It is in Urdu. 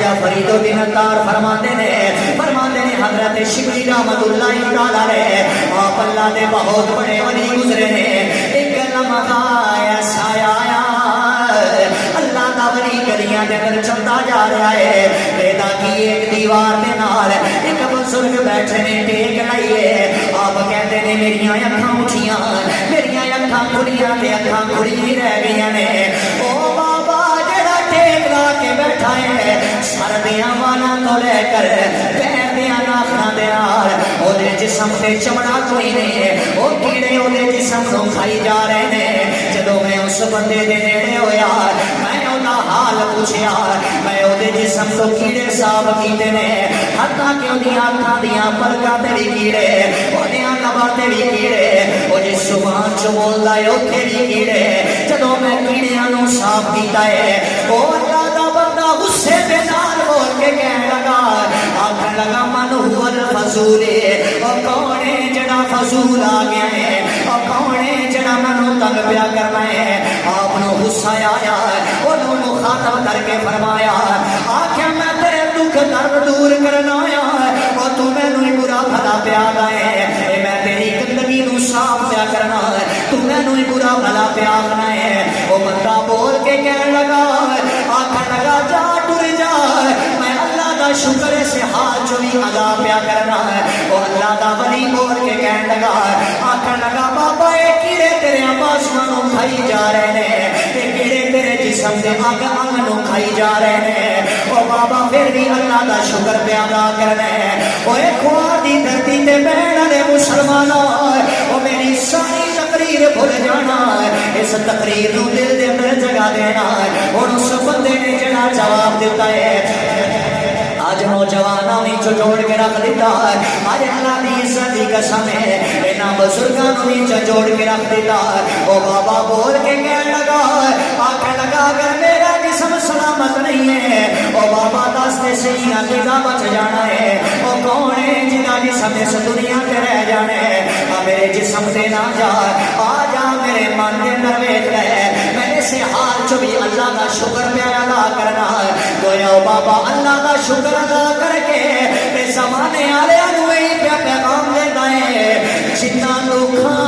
خواجہ فرید الدین اتار فرماتے نے حضرت شبلی رحمت اللہ تعالی علیہ آپ اللہ دے بہت بڑے ولی گزرے نے. ایک لمحہ ایسا آیا اللہ دا ولی گلیاں دے اندر چلتا جا رہا ہے. بیدا کی ایک دیوار دے نال ایک بزرگ بیٹھے نے ٹیک لائیے. آپ کہتے نے میری اکھاں اٹھیاں میری اکھاں کھلیاں تے اکھاں کھلی رہ گئی نے. او بابا جڑا ٹیک لا کے بیٹھا ہے سردیاں والا تو لے کر پیر دیاں ناخناں دے نال او دے جسم تے چمڑا کوئی نہیں او کیڑے او دے جسم نو کھائی جا رہے نے. جدوں میں اس بندے دے نیڑے ہویا میں اودا حال پوچھیا میں او دے جسم تو کیڑے صاف کیتے نے حتیٰ کہ اودیاں اکھاں دیاں پلکاں تے وی کیڑے اودیاں لباں تے وی کیڑے او جس زبان چ بولدا ہے اوتھے وی کیڑے. جدوں میں کیڑیاں نو صاف کیتا ہے او اللہ دا بندہ غصے دے نال بول کے کہنے لگا آکھن لگا من هو الفضول او کون ہے جڑا فضول آ گیا ہے او کون ہے جڑا منو تنگ پیا کرنا ہے. آپ نو غصہ آیا انہوں مخاطب کر کے فرمایا آکھیا میں تیرے دکھ درد دور کرنا آیا اور تو مینوں ہی برا بھلا پیا گئے میں تیری گندگی نو صاف پیا کرنا تو مینوں ہی برا بھلا پیا گنا ہے. وہ بندہ بول کے کہنے لگا آکھن لگا جا ٹر جا میں اللہ دا شکر سے حال جو بھی ادا پیا کرنا ہے. وہ اللہ دا ولی بول کے کہنے لگا آکھن لگا بابا اے کیڑے تیرے بازواں نو کھائی جا رہے ہیں تے کیڑے تیرے جسم دے انگ انگ نو کھائی جا رہے ہیں. او بابا پھر بھی اللہ دا شکر پیا ادا کرنا ہے. اوے خدا دی دھرتی تے بہن والے مسلمانوں او میری ساری تقریر بھول جانا اس تقریر نو دل دے اندر جگہ دینا. ہن اس بندے نے جڑا جواب دیتا ہے آج نوجوانوں نے جوڑ کے رکھ دیتا ہے. آج اللہ کی عزت کی قسم ہے انہاں بزرگاں نے جوڑ کے رکھ دیتا ہے. او بابا بول کے کہنے لگا آکھنے لگا اگر میرا جسم سلامت نہیں ہے او بابا دس دے صحیح عقیدہ بچ جانا ہے. او کون ہے جنہاں جسم اس دنیا تے رہ جانے ہے میرے جسم سے نہ جا آ جا میرے من کے اندر ویکھ لے میں اس حال چ بھی اللہ کا شکر پیا ادا کرنا ہے. گویا بابا اللہ کا شکر ادا کر کے زمانے والے نو پیا پیغام دیتا ہے جنہاں لوکاں